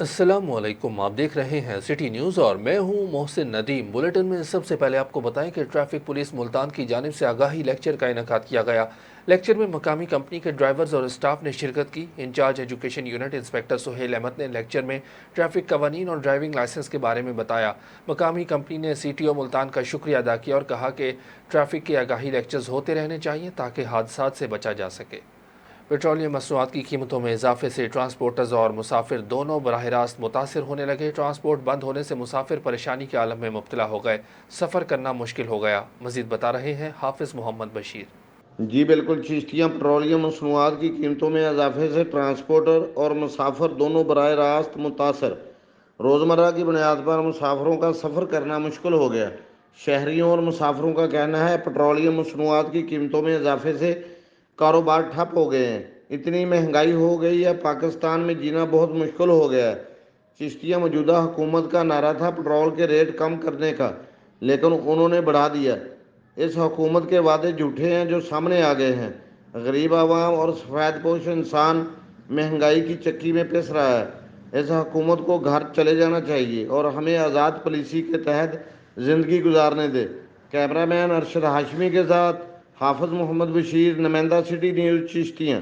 अस्सलामुअलैकुम, आप देख रहे हैं सिटी न्यूज़ और मैं हूं मोहसिन नदीम। बुलेटिन में सबसे पहले आपको बताएं कि ट्रैफिक पुलिस मुल्तान की जानिब से आगाही लेक्चर का इनेकाद किया गया। लेक्चर में मकामी कंपनी के ड्राइवर्स और स्टाफ ने शिरकत की। Incharge education unit inspector Suhail Ahmad ने लेक्चर में ट्रैफिक कवानीन और ड्राइविंग लाइसेंस के बारे में बताया। मकामी कंपनी ने CTO मुल्तान का शुक्रिया अदा किया और कहा कि ट्रैफिक के आगाही लेक्चर्स होते रहने चाहिए ताकि हादसात से बचा जा सके। पेट्रोलियम मसनूआत की कीमतों में इजाफे से ट्रांसपोर्टर्स और मुसाफिर दोनों बराह रास्त मुतासर होने लगे। ट्रांसपोर्ट बंद होने से मुसाफिर परेशानी के आलम में मुब्तला हो गए, सफ़र करना मुश्किल हो गया। मज़ीद बता रहे हैं हाफिज़ मोहम्मद बशीर। जी बिल्कुल, चिश्तियाँ पेट्रोलियम मसनूआत की कीमतों में इजाफे से ट्रांसपोर्टर और मुसाफिर दोनों बराह रास्त मुतासर। रोज़मर्रा की बुनियाद पर मुसाफिरों का सफ़र करना मुश्किल हो गया। शहरियों और मुसाफिरों का कहना है पेट्रोलियम मसनूआत की कीमतों में इजाफे से कारोबार ठप हो गए हैं। इतनी महंगाई हो गई है, पाकिस्तान में जीना बहुत मुश्किल हो गया है। चिश्तिया मौजूदा हुकूमत का नारा था पेट्रोल के रेट कम करने का, लेकिन उन्होंने बढ़ा दिया। इस हुकूमत के वादे झूठे हैं जो सामने आ गए हैं। गरीब आवाम और सफ़ेद पोश इंसान महंगाई की चक्की में पिस रहा है। इस हुकूमत को घर चले जाना चाहिए और हमें आज़ाद पॉलिसी के तहत ज़िंदगी गुजारने दे। कैमरामैन अरशद हाशमी के साथ हाफिज़ मोहम्मद बशीर, नुमाइंदा सिटी न्यूज़, चिश्तियाँ।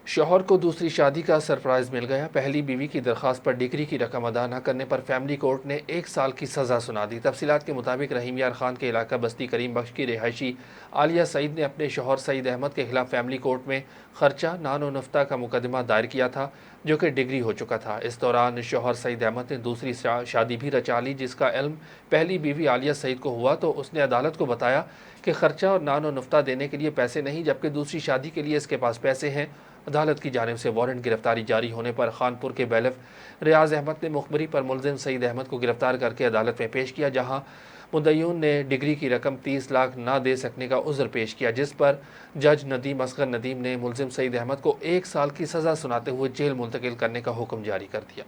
शौहर को दूसरी शादी का सरप्राइज मिल गया। पहली बीवी की दरख्वास्त पर डिग्री की रकम अदा न करने पर फैमिली कोर्ट ने 1 साल की सज़ा सुना दी। तफसीलात के मुताबिक रहीम यार खान के इलाका बस्ती करीम बख्श की रिहायशी आलिया सईद ने अपने शौहर सईद अहमद के खिलाफ फैमिली कोर्ट में खर्चा नानो नफ्ता का मुकदमा दायर किया था, जो कि डिग्री हो चुका था। इस दौरान शौहर सईद अहमद ने दूसरी शादी भी रचा ली, जिसका इल्म पहली बीवी आलिया सईद को हुआ तो उसने अदालत को बताया कि खर्चा और नानो नफ्ता देने के लिए पैसे नहीं, जबकि दूसरी शादी के लिए इसके पास पैसे हैं। अदालत की जानिब से वारंट गिरफ्तारी जारी होने पर खानपुर के बैलफ रियाज अहमद ने मुखबरी पर मुलजिम सईद अहमद को गिरफ्तार करके अदालत में पेश किया, जहां मुद्दईन ने डिग्री की रकम 30 लाख ना दे सकने का उज़्र पेश किया, जिस पर जज नदीम असगर नदीम ने मुलजिम सईद अहमद को 1 साल की सज़ा सुनाते हुए जेल मुंतकिल करने का हुक्म जारी कर दिया।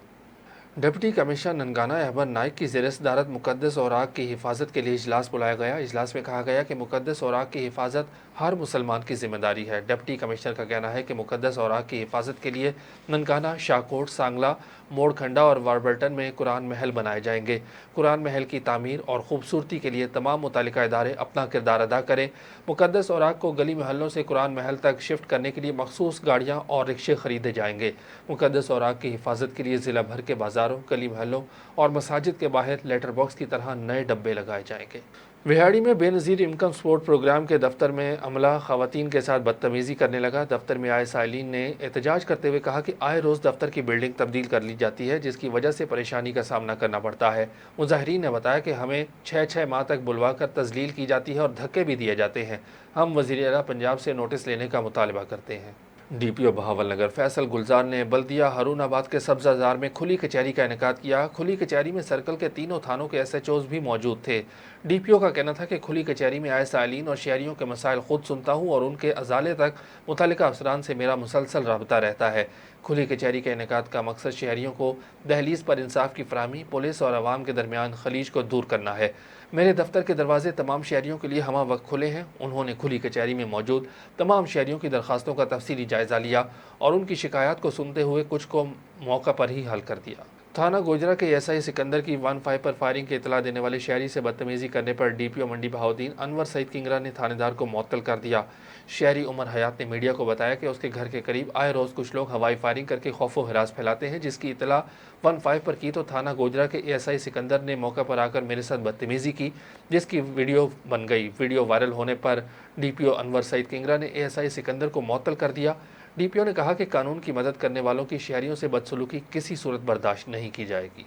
डिप्टी कमिश्नर ननकाना अहमद नाइक की ज़ेर सदारत मुक़द्दस औराक की हिफाजत के लिए इजलास बुलाया गया। इजलास में कहा गया कि मुक़द्दस औराक की हिफाजत हर मुसलमान की जिम्मेदारी है। डिप्टी कमिश्नर का कहना है कि मुक़द्दस औराक की हिफाजत के लिए ननकाना, शाहकोट, सांगला, मोड़खंडा और वारबर्टन में कुरान महल बनाए जाएंगे। कुरान महल की तामीर और खूबसूरती के लिए तमाम मुतल्लिका इदारे अपना किरदार अदा करें। मुक़द्दस औराक को गली महलों से कुरान महल तक शिफ्ट करने के लिए मखसूस गाड़ियाँ और रिक्शे खरीदे जाएंगे। मुक़द्दस औराक की हिफाजत के लिए ज़िला भर के बाज़ारों, गली महलों और मसाजिद के बाहर लेटर बॉक्स की तरह नए डब्बे लगाए जाएंगे। विहाड़ी में बेनज़ीर इनकम सपोर्ट प्रोग्राम के दफ्तर में अमला ख़वातीन के साथ बदतमीज़ी करने लगा। दफ्तर में आए साइलिन ने एहतजाज करते हुए कहा कि आए रोज़ दफ्तर की बिल्डिंग तब्दील कर ली जाती है, जिसकी वजह से परेशानी का सामना करना पड़ता है। मुजाहिरीन ने बताया कि हमें 6-6 माह तक बुलवा कर तजलील की जाती है और धक्के भी दिए जाते हैं। हम वज़ीर आला पंजाब से नोटिस लेने का मुतालबा करते हैं। DPO बहावलनगर फैसल गुलजार ने बल्दिया हारूनाबाद के सब्ज़ाजार में खुली कचहरी का इनेकाद किया। खुली कचहरी में सर्कल के तीनों थानों के SHOs भी मौजूद थे। DPO का कहना था कि खुली कचहरी में आए साइलिन और शहरियों के मसाइल खुद सुनता हूँ और उनके अजाले तक मुतल्लिका अफसरान से मेरा मुसलसल रब्ता रहता है। खुली कचहरी के इनेकाद का मकसद शहरियों को दहलीज पर इंसाफ की फराहमी, पुलिस और आवाम के दरमियान खलीज को दूर करना है। मेरे दफ्तर के दरवाजे तमाम शहरियों के लिए हमा वक्त खुले हैं। उन्होंने खुली कचहरी में मौजूद तमाम शहरियों की दरख्वास्तों का तफसीली जायज़ा लिया और उनकी शिकायत को सुनते हुए कुछ को मौका पर ही हल कर दिया। थाना गोजरा के SI सिकंदर की 15 पर फायरिंग की इतला देने वाले शहरी से बदतमीजी करने पर DPO मंडी बहाउद्दीन अनवर सईद किंगरा ने थानेदार को मुअत्तल कर दिया। शहरी उमर हयात ने मीडिया को बताया कि उसके घर के करीब आए रोज़ कुछ लोग हवाई फायरिंग करके खौफ व हिरास फैलाते हैं, जिसकी इतला 15 पर की तो थाना गोजरा के SI सिकंदर ने मौका पर आकर मेरे साथ बदतमीजी की, जिसकी वीडियो बन गई। वीडियो वायरल होने पर DPO अनवर सईद किंगरा ने SI सिकंदर को मुअत्तल कर दिया। DPO ने कहा कि कानून की मदद करने वालों की शहरियों से बदसलूकी किसी सूरत बर्दाश्त नहीं की जाएगी।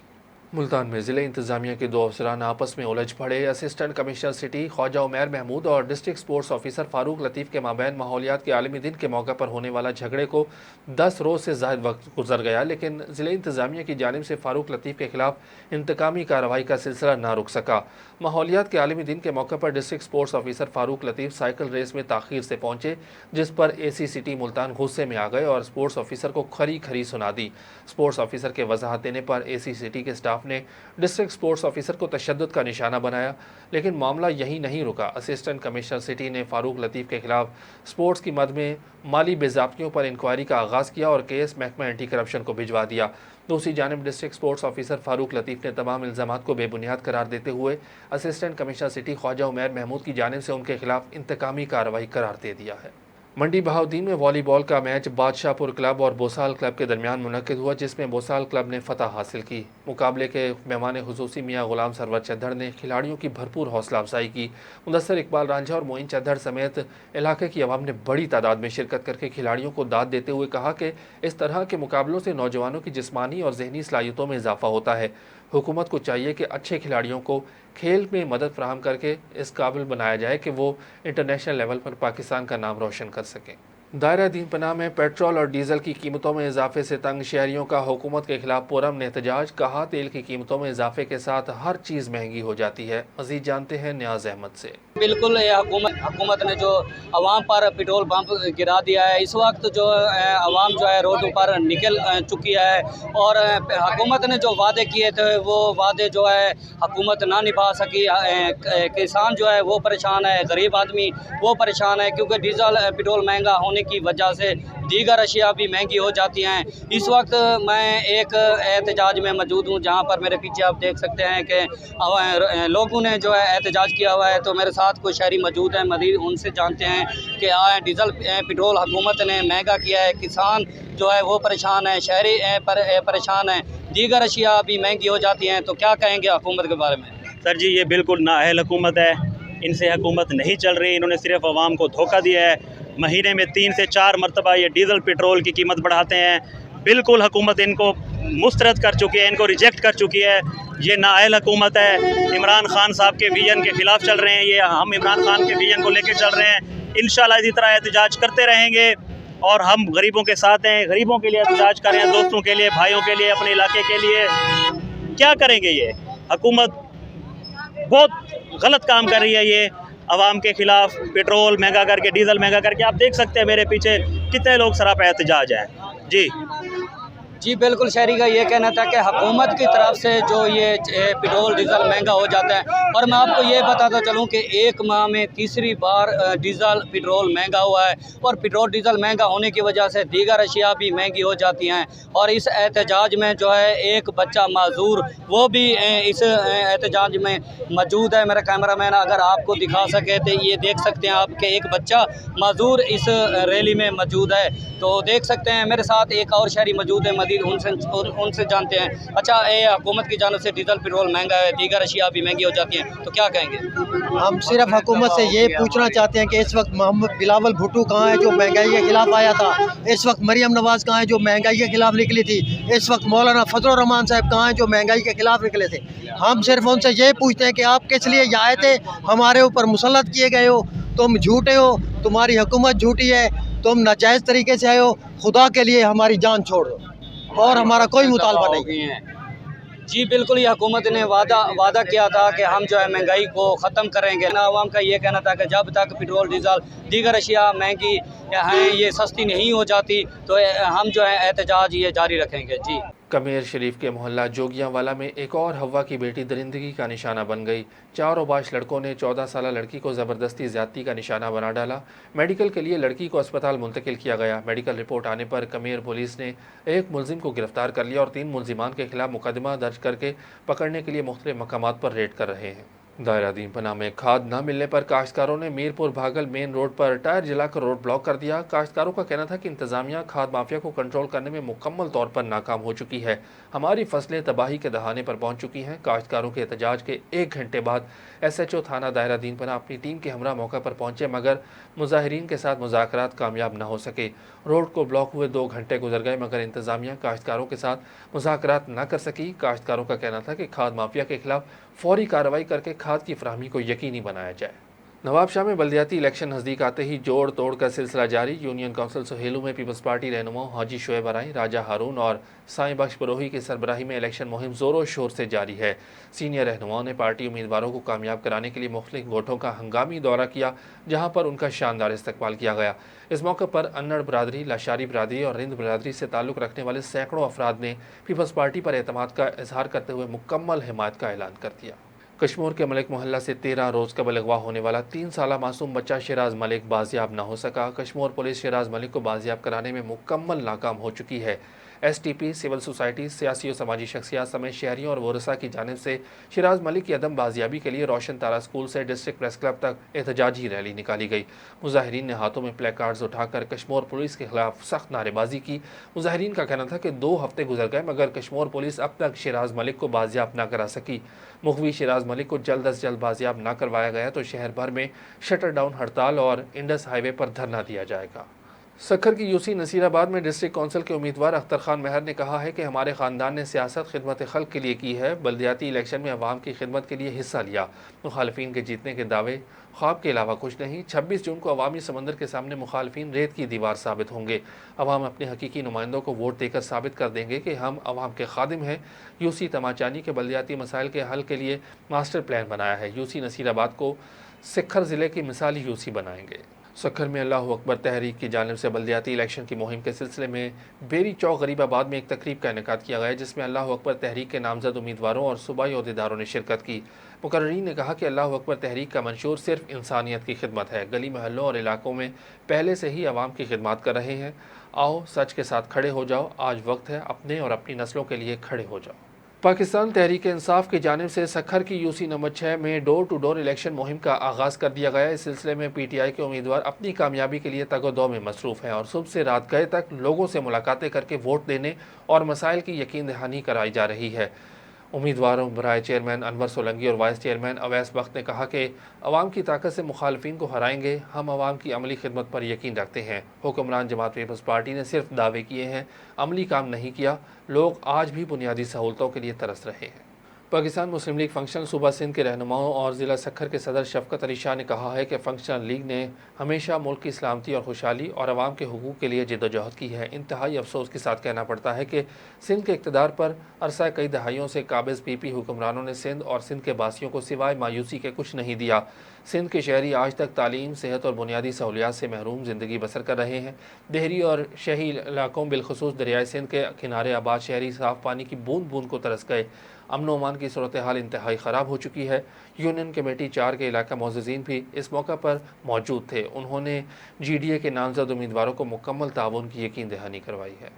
मुल्तान में ज़िले इंतज़ामिया के 2 अफसरान आपस में उलझ पड़े। Assistant commissioner city Khawaja Umair Mahmood और district sports officer Farooq Latif के माबैन माहौलियात के आलमी दिन के मौके पर होने वाला झगड़े को 10 रोज़ से ज़ायद वक्त गुजर गया, लेकिन ज़िले इंतज़ामिया की जानिब से फारूक लतीफ़ के खिलाफ इंतकामी कार्रवाई का सिलसिला ना रुक सका। माहौलियात के आलमी दिन के मौके पर डिस्ट्रिक्ट स्पोर्ट्स ऑफिसर फारूक लतीफ़ साइकिल रेस में ताख़ीर से पहुंचे, जिस पर AC सिटी मुल्तान गुस्से में आ गए और स्पोर्ट्स ऑफिसर को खरी खरी सुना दी। स्पोर्ट्स ऑफिसर के वजाहत देने पर AC सिटी के स्टाफ स्टाफ ने डिस्ट्रिक्ट स्पोर्ट्स ऑफिसर को तशद्दुद का निशाना बनाया, लेकिन मामला यहीं नहीं रुका। असिस्टेंट कमिश्नर सिटी ने फारूक लतीफ़ के खिलाफ स्पोर्ट्स की मद में माली बेज़ाब्तियों पर इंक्वायरी का आगाज़ किया और केस महकमा एंटी करप्शन को भिजवा दिया। दूसरी जानिब district sports officer Farooq Latif ने तमाम इल्ज़ामात को बेबुनियाद करार देते हुए assistant commissioner city Khawaja Umair Mahmood की जानिब से उनके खिलाफ इंतकामी कार्रवाई करार दे दिया है। मंडी बहाउद्दीन में वॉलीबॉल का मैच बादशाहपुर क्लब और बोसाल क्लब के दरमियान मुनक्किद हुआ, जिसमें बोसाल क्लब ने फतह हासिल की। मुकाबले के मेहमान खुसूसी मियाँ गुलाम सरवर चद्दड़ ने खिलाड़ियों की भरपूर हौसला अफजाई की। मुदस्सर इकबाल रांझा और मोइन चद्दड़ समेत इलाके की आवाम ने बड़ी तादाद में शिरकत करके खिलाड़ियों को दाद देते हुए कहा कि इस तरह के मुकाबलों से नौजवानों की जिस्मानी और जहनी सलाहियतों में इजाफा होता है। हुकूमत को चाहिए कि अच्छे खिलाड़ियों को खेल में मदद फराहम करके इस काबिल बनाया जाए कि वो इंटरनेशनल लेवल पर पाकिस्तान का नाम रोशन कर सकें। दायरा दीन पनाह में पेट्रोल और डीजल की कीमतों में इजाफे से तंग शहरियों का हुकूमत के खिलाफ पुरअमन एहतजाज। कहा, तेल की कीमतों में इजाफे के साथ हर चीज़ महंगी हो जाती है। मज़ीद जानते हैं न्याज अहमद से। बिल्कुल, हुकूमत ने जो अवाम पर पेट्रोल पंप गिरा दिया है, इस वक्त जो अवाम जो है रोडों पर निकल चुकी है और हुकूमत ने जो वादे किए थे वो वादे जो है हुकूमत ना निभा सकी। किसान जो है वो परेशान है, गरीब आदमी वो परेशान है, क्योंकि डीजल पेट्रोल महंगा होने की वजह से दीगर अशिया भी महंगी हो जाती हैं। इस वक्त मैं एक एहतजाज में मौजूद हूँ, जहाँ पर मेरे पीछे आप देख सकते हैं कि लोगों ने जो है एहतजाज किया हुआ है। तो मेरे साथ कोई शहरी मौजूद हैं, मज़ीद उनसे जानते हैं कि डीजल पेट्रोल हुकूमत ने महंगा किया है, किसान जो है वो परेशान है, शहरी परेशान है, दीगर अशिया भी महंगी हो जाती हैं। तो क्या कहेंगे हुकूमत के बारे में? सर जी, ये बिल्कुल नाअहल हुकूमत है, इनसे हुकूमत नहीं चल रही। इन्होंने सिर्फ आवाम को धोखा दिया है। महीने में 3 से 4 मरतबा ये डीज़ल पेट्रोल की कीमत बढ़ाते हैं। बिल्कुल हुकूमत इनको मुस्तरद कर चुकी है, इनको रिजेक्ट कर चुकी है। ये नाअहल हुकूमत है। इमरान खान साहब के विजन के ख़िलाफ़ चल रहे हैं। ये हम इमरान खान के विजन को लेकर चल रहे हैं। इंशाल्लाह इसी तरह एहतजाज करते रहेंगे और हम गरीबों के साथ हैं। गरीबों के लिए एहतजाज कर रहे हैं, दोस्तों के लिए, भाइयों के लिए, अपने इलाके के लिए। क्या करेंगे? ये हुकूमत बहुत गलत काम कर रही है। ये आवाम के खिलाफ पेट्रोल महंगा करके, डीजल महंगा करके, आप देख सकते हैं मेरे पीछे कितने लोग सरापा एहतजाज हैं। जी बिल्कुल, शहरी का ये कहना था कि हुकूमत की तरफ से जो ये पेट्रोल डीजल महंगा हो जाता है। और मैं आपको ये बताता चलूँ कि एक माह में तीसरी बार डीजल पेट्रोल महंगा हुआ है और पेट्रोल डीजल महंगा होने की वजह से दीगर अशिया भी महंगी हो जाती हैं। और इस एहतजाज में जो है एक बच्चा माजूर, वो भी इस एहतजाज में मौजूद है। मेरा कैमरामैन अगर आपको दिखा सके तो ये देख सकते हैं आप कि एक बच्चा माजूर इस रैली में मौजूद है। तो देख सकते हैं मेरे साथ एक और शहरी मौजूद है, मजीद उनसे जानते हैं। अच्छा, ये हुकूमत की जानिब से डीजल पेट्रोल महंगा है, दीगर अशिया भी महंगी हो जाती हैं, तो क्या कहेंगे? हम सिर्फ हुकूमत से ये पूछना चाहते हैं कि इस वक्त मोहम्मद बिलावल भुट्टो कहाँ है जो महंगाई के खिलाफ आया था? इस वक्त मरियम नवाज़ कहाँ है जो महंगाई के खिलाफ निकली थी? इस वक्त मौलाना फजलुर रहमान साहब कहाँ हैं जो महंगाई के खिलाफ निकले थे? हम सिर्फ उनसे ये पूछते हैं कि आप किस लिए आए थे? हमारे ऊपर मुसल्लत किए गए हो, तुम झूठे हो, तुम्हारी हुकूमत झूठी है, तुम नाजायज़ तरीके से आए हो। खुदा के लिए हमारी जान छोड़ दो और हमारा कोई मुतालबा नहीं है। जी बिल्कुल, ये हुकूमत ने वादा किया था कि हम जो है महंगाई को ख़त्म करेंगे। आवाम का ये कहना था कि जब तक पेट्रोल डीजल दीगर अशिया महंगी हैं, ये सस्ती नहीं हो जाती, तो हम जो है एहतजाज ये जारी रखेंगे। जी। कमेर शरीफ के मोहल्ला जोगियांवाला में एक और हवा की बेटी दरिंदगी का निशाना बन गई। 4 औबाश लड़कों ने 14 साल लड़की को ज़बरदस्ती ज़्यादती का निशाना बना डाला। मेडिकल के लिए लड़की को अस्पताल मुंतकिल किया गया। मेडिकल रिपोर्ट आने पर कमेर पुलिस ने एक मुलजिम को गिरफ्तार कर लिया और 3 मुलजिमान के खिलाफ मुकदमा दर्ज करके पकड़ने के लिए मुख्तलिफ मकामात पर रेड कर रहे हैं। दायरा दीन पनाह में खाद न मिलने पर काश्तकारों ने मीरपुर भागल मेन रोड पर टायर जलाकर रोड ब्लॉक कर दिया। काश्तकारों का कहना था कि इंतजामिया खाद माफिया को कंट्रोल करने में मुकम्मल तौर पर नाकाम हो चुकी है। हमारी फसलें तबाही के दहाने पर पहुंच चुकी हैं। काश्तकारों के एहतजाज के 1 घंटे बाद SHO थाना दायरा दीन पनाह अपनी टीम के हमरा मौका पर पहुंचे, मगर मुजाहिरीन के साथ मुज़ाकरात कामयाब न हो सके। रोड को ब्लॉक हुए 2 घंटे गुजर गए, मगर इंतजामिया काश्तकारों के साथ मुज़ाकरात न कर सकी। काश्तकारों का कहना था कि खाद माफिया के खिलाफ फौरी कार्रवाई करके खाद की फराहमी को यकीनी बनाया जाए। नवाब शाह में बल्दियाती इलेक्शन नज़दीक आते ही जोड़ तोड़ का सिलसिला जारी। यूनियन काउंसिल सुहेलू में पीपल्स पार्टी रहनुमाओं हाजी शोएब अराई, राजा हारून और साईं बख्श बरोही की सरबराही में इलेक्शन मुहिम ज़ोरों शोर से जारी है। सीनियर रहनुमाओं ने पार्टी उम्मीदवारों को कामयाब कराने के लिए मुख्तलिफ गोठों का हंगामी दौरा किया, जहाँ पर उनका शानदार इस्तकबाल किया गया। इस मौके पर अन्नड़ बरादरी, लाशारी बरादरी और रिंद बरादरी से ताल्लुक़ रखने वाले सैकड़ों अफराद ने पीपल्स पार्टी पर एतमाद का इजहार करते हुए मुकम्मल हिमायत का ऐलान कर दिया। कश्मीर के मलिक मोहल्ला से 13 रोज़ कबल अगवा होने वाला 3 साला मासूम बच्चा शिराज मलिक बाजियाब न हो सका। कश्मीर पुलिस शिराज मलिक को बाजियाब कराने में मुकम्मल नाकाम हो चुकी है। STP, सिविल सोसाइटी, सियासी और समाजी शख्सियात समेत शहरियों और वरसा की जानिब से शिराज मलिक की अदम बाजियाबी के लिए रोशन तारा स्कूल से डिस्ट्रिक्ट प्रेस क्लब तक एहतजाजी रैली निकाली गई। मुजाहिरीन ने हाथों में प्ले कार्ड्स उठाकर कश्मीर पुलिस के खिलाफ सख्त नारेबाजी की। मुजाहिरीन का कहना था कि 2 हफ्ते गुजर गए मगर कश्मीर पुलिस अब तक शिराज मलिक को बाजियाब न करा सकी। मुखवी शिराज मलिक को जल्द अज जल्द बाजियाब न करवाया गया तो शहर भर में शटर डाउन हड़ताल और इंडस हाईवे पर धरना दिया जाएगा। सखर की यूसी नसीराबाद में डिस्ट्रिक्ट कौंसिल के उम्मीदवार अख्तर खान महर ने कहा है कि हमारे ख़ानदान ने सियासत खिदमत खल्क के लिए की है, बल्दियाती इलेक्शन में अवाम की खिदमत के लिए हिस्सा लिया। मुखालफिन के जीतने के दावे ख्वाब के अलावा कुछ नहीं। 26 जून को अवामी समंदर के सामने मुखालफिन रेत की दीवार साबित होंगे। अवाम अपने हकीकी नुमाइंदों को वोट देकर साबित कर देंगे कि हम अवाम के खादिम हैं। यूसी तमाचानी के बल्दियाती मसाइल के हल के लिए मास्टर प्लान बनाया है। यूसी नसीराबाद को सखर ज़िले की मिसाली यूसी बनाएंगे। सखर में अल्लाह अकबर तहरीक की जानिब से बल्दियाती इलेक्शन की मुहिम के सिलसिले में बेरी चौक गरीबाबाद में एक तकरीब का इनेकाद किया गया, जिसमें अल्लाह अकबर तहरीक के नामजद उम्मीदवारों और सूबाई अहदेदारों ने शिरकत की। मुकर्रीन ने कहा कि अल्लाह अकबर तहरीक का मंशूर सिर्फ इंसानियत की खिदमत है। गली महल्लों और इलाकों में पहले से ही अवाम की खिदमत कर रहे हैं। आओ सच के साथ खड़े हो जाओ, आज वक्त है अपने और अपनी नस्लों के लिए खड़े हो जाओ। पाकिस्तान तहरीक इंसाफ की जानिब से सखर की यूसी नंबर 6 में डोर टू डोर इलेक्शन मुहिम का आगाज़ कर दिया गया। इस सिलसिले में PTI के उम्मीदवार अपनी कामयाबी के लिए तगोदो में मसरूफ़ हैं और सुबह से रात गए तक लोगों से मुलाकातें करके वोट देने और मसाइल की यकीन दहानी कराई जा रही है। उम्मीदवारों बराए चेयरमैन अनवर सोलंकी और वाइस चेयरमैन अवैस बख्त ने कहा कि अवाम की ताकत से मुखालफिन को हराएंगे। हम अवाम की अमली खिदमत पर यकीन रखते हैं। हुक्मरान जमात पीपल्स पार्टी ने सिर्फ दावे किए हैं, अमली काम नहीं किया। लोग आज भी बुनियादी सहूलतों के लिए तरस रहे हैं। पाकिस्तान मुस्लिम लीग फंक्शन सूबा सिंध के रहनुमाओं और ज़िला सखर के सदर शफकत अली शाह ने कहा है कि फंक्शनल लीग ने हमेशा मुल्क की सलामती और खुशहाली और आवाम के हुकूक़ के लिए जद्दोजहद की है। इंतहाई अफसोस के साथ कहना पड़ता है कि सिंध के इक़्तिदार पर अरसा कई दहाइयों से काबिज़ PP हुक्मरानों ने सिंध और सिंध के बासियों को सिवाय मायूसी के कुछ नहीं दिया। सिंध के शहरी आज तक तालीम, सेहत और बुनियादी सहूलियात से महरूम ज़िंदगी बसर कर रहे हैं। देहरी और शहरी इलाकों बिलखुसूस दरियाए सिंध के किनारे आबाद शहरी साफ़ पानी की बूंद बूंद को तरस गए। अमन ओमान की सूरत हाल इंतहाई ख़राब हो चुकी है। यूनियन कमेटी 4 के इलाका मोअज़्ज़िज़ीन भी इस मौका पर मौजूद थे। उन्होंने GDA के नामजद उम्मीदवारों को मुकम्मल ताउन की यकीन दहानी करवाई है।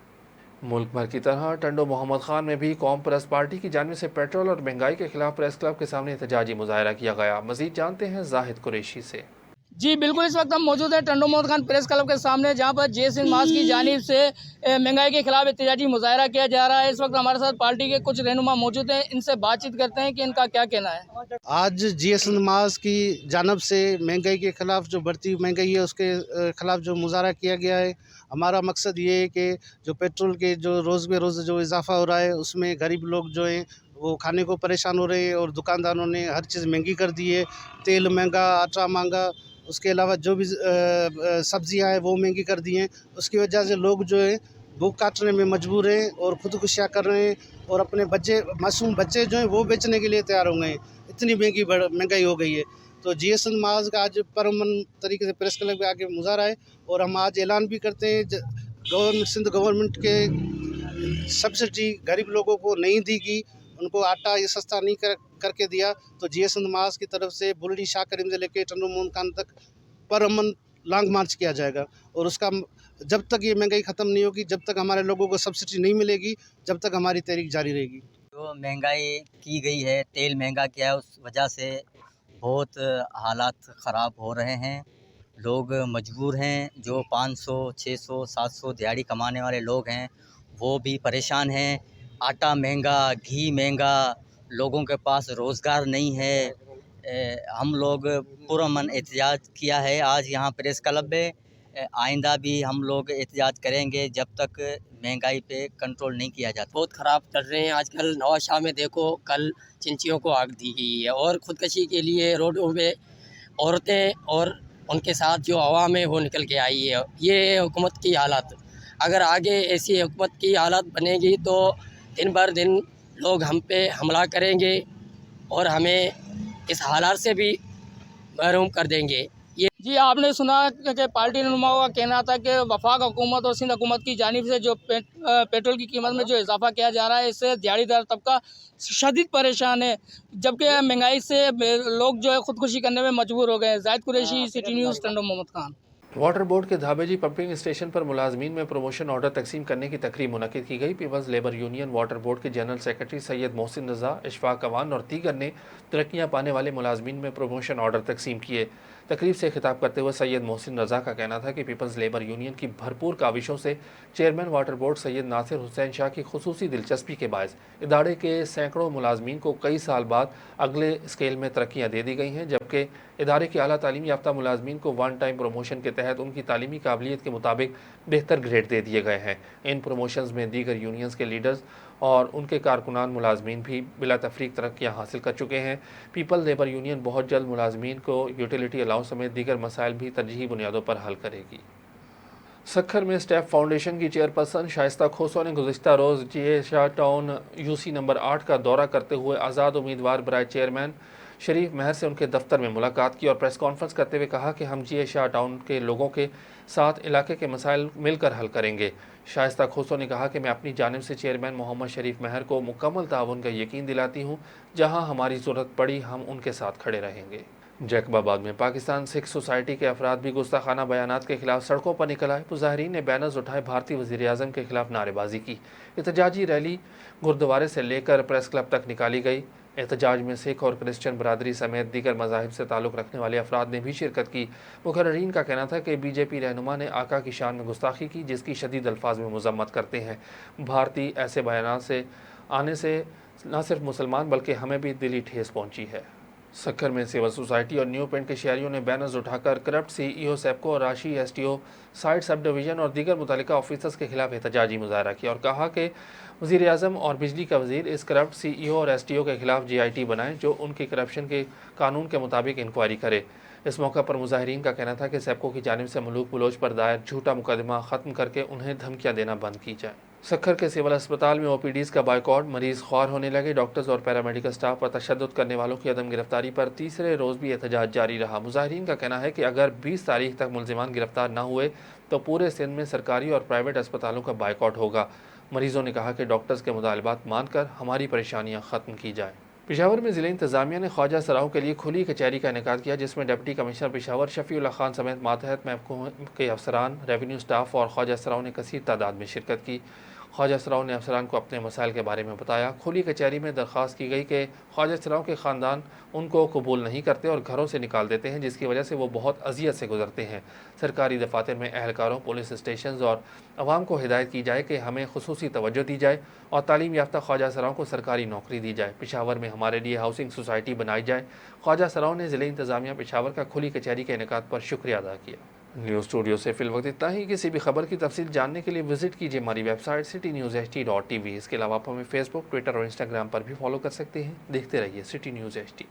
मुल्क भर की तरह टंडो मोहम्मद खान में भी कौम परस्त पार्टी की जानिब से पेट्रोल और महंगाई के खिलाफ प्रेस क्लब के सामने एहतजाजी मुजाहरा किया गया। मज़ीद जानते हैं जाहिद कुरैशी से। जी बिल्कुल, इस वक्त हम मौजूद हैं टंडो मोहम्मद खान प्रेस क्लब के सामने, जहां पर जे सिंध मास की जानिब से महंगाई के खिलाफ एहतजाजी मुजाहरा किया जा रहा है। इस वक्त हमारे साथ पार्टी के कुछ रहनुमा मौजूद हैं, इनसे बातचीत करते हैं कि इनका क्या कहना है। आज जे सिंध मास की जानिब से महंगाई के खिलाफ जो बढ़ती महंगाई है उसके खिलाफ जो मुजाहरा किया गया है। हमारा मकसद ये है कि जो पेट्रोल के जो रोज़ बे रोज़ जो इजाफा हो रहा है उसमें गरीब लोग जो हैं वो खाने को परेशान हो रहे हैं और दुकानदारों ने हर चीज़ महंगी कर दी है। तेल महंगा, आटा महंगा, उसके अलावा जो भी सब्जियां हैं वो महंगी कर दी हैं। उसकी वजह से लोग जो है भूख काटने में मजबूर हैं और खुदकुशियाँ कर रहे हैं और अपने बच्चे, मासूम बच्चे जो हैं वो बेचने के लिए तैयार हो गए हैं। इतनी महंगाई हो गई है। तो जे सिंध मास का आज परमन तरीके से प्रेस क्लब के आगे मुजाहरा है और हम आज ऐलान भी करते हैं सिंध गवर्नमेंट के सब्सिडी गरीब लोगों को नहीं दी गई, उनको आटा ये सस्ता नहीं करके दिया। तो जे सिंध मास की तरफ से बुल्डी शाह करीम से लेकर टंडो मोहम्मद खान तक पर अमन लॉन्ग मार्च किया जाएगा और उसका जब तक ये महंगाई ख़त्म नहीं होगी, जब तक हमारे लोगों को सब्सिडी नहीं मिलेगी, जब तक हमारी तहरीक जारी रहेगी। जो महंगाई की गई है, तेल महंगा किया है, उस वजह से बहुत हालात ख़राब हो रहे हैं। लोग मजबूर हैं। जो 500, 600, 700 दिहाड़ी कमाने वाले लोग हैं वो भी परेशान हैं। आटा महंगा, घी महंगा, लोगों के पास रोज़गार नहीं है। हम लोग पुरअमन एहतजाज किया है आज यहाँ प्रेस क्लब में। आइंदा भी हम लोग एहतजाज करेंगे जब तक महंगाई पे कंट्रोल नहीं किया जाता। बहुत ख़राब चल रहे हैं आजकल। नवाज शाह में देखो, कल चिंचियों को आग दी गई है और ख़ुदकशी के लिए रोडों पे عورتیں اور ان کے ساتھ جو عوام ہے وہ نکل کے آئی ہے. یہ حکومت کی حالت اگر آگے ایسی حکومت کی حالت بنے گی تو دن بر دن لوگ ہم پہ حملہ کریں گے اور ہمیں اس حالات سے بھی محروم کر دیں گے. جی آپ نے سنا کہ پارٹی رہنماؤں کا کہنا تھا کہ وفاق حکومت اور سندھ حکومت کی جانب سے جو پیٹرول کی قیمت میں جو اضافہ کیا جا رہا ہے اس سے دیہڑی دار طبقہ شدید پریشان ہے، جبکہ مہنگائی سے لوگ جو ہے خودکشی کرنے میں مجبور ہو گئے ہیں. زاہد Qureshi, city news, Tando Muhammad Khan. Water board کے دھابیجی پمپنگ اسٹیشن پر ملازمین میں پروموشن آرڈر تقسیم کرنے کی تقریب منعقد کی گئی. Peoples labour union water board کے جنرل سیکرٹری سید محسن رضا، اشفاق اوان اور دیگر نے ترقیاں پانے والے ملازمین میں پروموشن آرڈر تقسیم کیے. تقریب سے خطاب کرتے ہوئے سید محسن رضا کا کہنا تھا کہ پیپلز لیبر یونین کی بھرپور کاوشوں سے چیئرمین واٹر بورڈ سید ناصر حسین شاہ کی خصوصی دلچسپی کے باعث ادارے کے سینکڑوں ملازمین کو کئی سال بعد اگلے اسکیل میں ترقیاں دے دی گئی ہیں، جبکہ ادارے کے اعلیٰ تعلیم یافتہ ملازمین کو ون ٹائم پروموشن کے تحت ان کی تعلیمی قابلیت کے مطابق بہتر گریڈ دے دیے گئے ہیں. ان پروموشنز میں دیگر یونینز کے لیڈرز اور ان کے کارکنان ملازمین بھی بلا تفریق ترقیاں حاصل کر چکے ہیں. پیپل لیبر یونین بہت جلد ملازمین کو یوٹیلیٹی الاؤنس سمیت دیگر مسائل بھی ترجیحی بنیادوں پر حل کرے گی. سکھر میں اسٹیپ فاؤنڈیشن کی چیئرپرسن شائستہ کھوسو نے گزشتہ روز جی اے شاہ ٹاؤن UC نمبر 8 کا دورہ کرتے ہوئے آزاد امیدوار برائے چیئرمین شریف مہر سے ان کے دفتر میں ملاقات کی اور پریس کانفرنس کرتے ہوئے کہا کہ ہم جی اے شاہ ٹاؤن کے لوگوں کے ساتھ علاقے کے مسائل مل کر حل کریں گے. شائستہ کھوسو نے کہا کہ میں اپنی جانب سے چیئرمین محمد شریف مہر کو مکمل تعاون کا یقین دلاتی ہوں. جہاں ہماری ضرورت پڑی ہم ان کے ساتھ کھڑے رہیں گے. جیکب آباد میں پاکستان سکھ سوسائٹی کے افراد بھی گستاخانہ بیانات کے خلاف سڑکوں پر نکل آئے. مظاہرین نے بینرز اٹھائے، بھارتی وزیر اعظم کے خلاف نعرے بازی کی. احتجاجی ریلی گردوارے سے لے کر پریس کلب تک نکالی گئی. احتجاج میں سکھ اور کرسچن برادری سمیت دیگر مذاہب سے تعلق رکھنے والے افراد نے بھی شرکت کی. مقررین کا کہنا تھا کہ BJP رہنما نے آقا کی شان میں گستاخی کی، جس کی شدید الفاظ میں مذمت کرتے ہیں. بھارتی ایسے بیانات سے آنے سے نہ صرف مسلمان بلکہ ہمیں بھی دلی ٹھیس پہنچی ہے. سکھر میں سول سوسائٹی اور نیو پنڈ کے شہریوں نے بینرز اٹھا کر کرپٹ CEO سیپکو اور راشی STO سائٹ سب ڈویژن اور دیگر متعلقہ آفیسرز کے خلاف احتجاجی مظاہرہ کیا اور کہا کہ وزیر اعظم اور بجلی کا وزیر اس کرپٹ CEO اور STO کے خلاف GIT بنائیں جو ان کی کرپشن کے قانون کے مطابق انکوائری کرے. اس موقع پر مظاہرین کا کہنا تھا کہ سیپکو کی جانب سے ملوک بلوچ پر دائر جھوٹا مقدمہ ختم کر کے انہیں دھمکیاں دینا بند کی جائیں. سکھر کے سول اسپتال میں OPDs کا بائیکاٹ، مریض خوار ہونے لگے. ڈاکٹرز اور پیرامیڈیکل سٹاف پر تشدد کرنے والوں کی عدم گرفتاری پر تیسرے روز بھی احتجاج جاری رہا. مظاہرین کا کہنا ہے کہ اگر 20 تاریخ تک ملزمان گرفتار نہ ہوئے تو پورے سندھ میں سرکاری اور پرائیویٹ اسپتالوں کا بائیکاٹ ہوگا. مریضوں نے کہا کہ ڈاکٹرز کے مطالبات مان کر ہماری پریشانیاں ختم کی جائیں. پشاور میں ضلع انتظامیہ نے خواجہ سراؤں کے لیے کھلی کچہری کا انعقاد کیا، جس میں ڈپٹی کمشنر پشاور شفیع اللہ خان سمیت ماتحت محکموں کے افسران، ریونیو سٹاف اور خواجہ سراؤں نے کثیر تعداد میں شرکت کی. خواجہ سراؤں نے افسران کو اپنے مسائل کے بارے میں بتایا. کھلی کچہری میں درخواست کی گئی کہ خواجہ سراؤں کے خاندان ان کو قبول نہیں کرتے اور گھروں سے نکال دیتے ہیں، جس کی وجہ سے وہ بہت اذیت سے گزرتے ہیں. سرکاری دفاتر میں اہلکاروں، پولیس اسٹیشنز اور عوام کو ہدایت کی جائے کہ ہمیں خصوصی توجہ دی جائے اور تعلیم یافتہ خواجہ سراؤں کو سرکاری نوکری دی جائے. پشاور میں ہمارے لیے ہاؤسنگ سوسائٹی بنائی جائے. خواجہ سراؤں نے ضلع انتظامیہ پشاور کا کھلی کچہری کے انعقاد پر شکریہ ادا کیا. نیوز اسٹوڈیو سے فی الوقت اتنا ہی. کسی بھی خبر کی تفصیل جاننے کے لیے وزٹ کیجیے ہماری ویب سائٹ citynewsht.tv. اس کے علاوہ آپ ہمیں فیس بک، ٹویٹر اور انسٹاگرام پر بھی فالو کر سکتے ہیں. دیکھتے رہیے سٹی نیوز HT.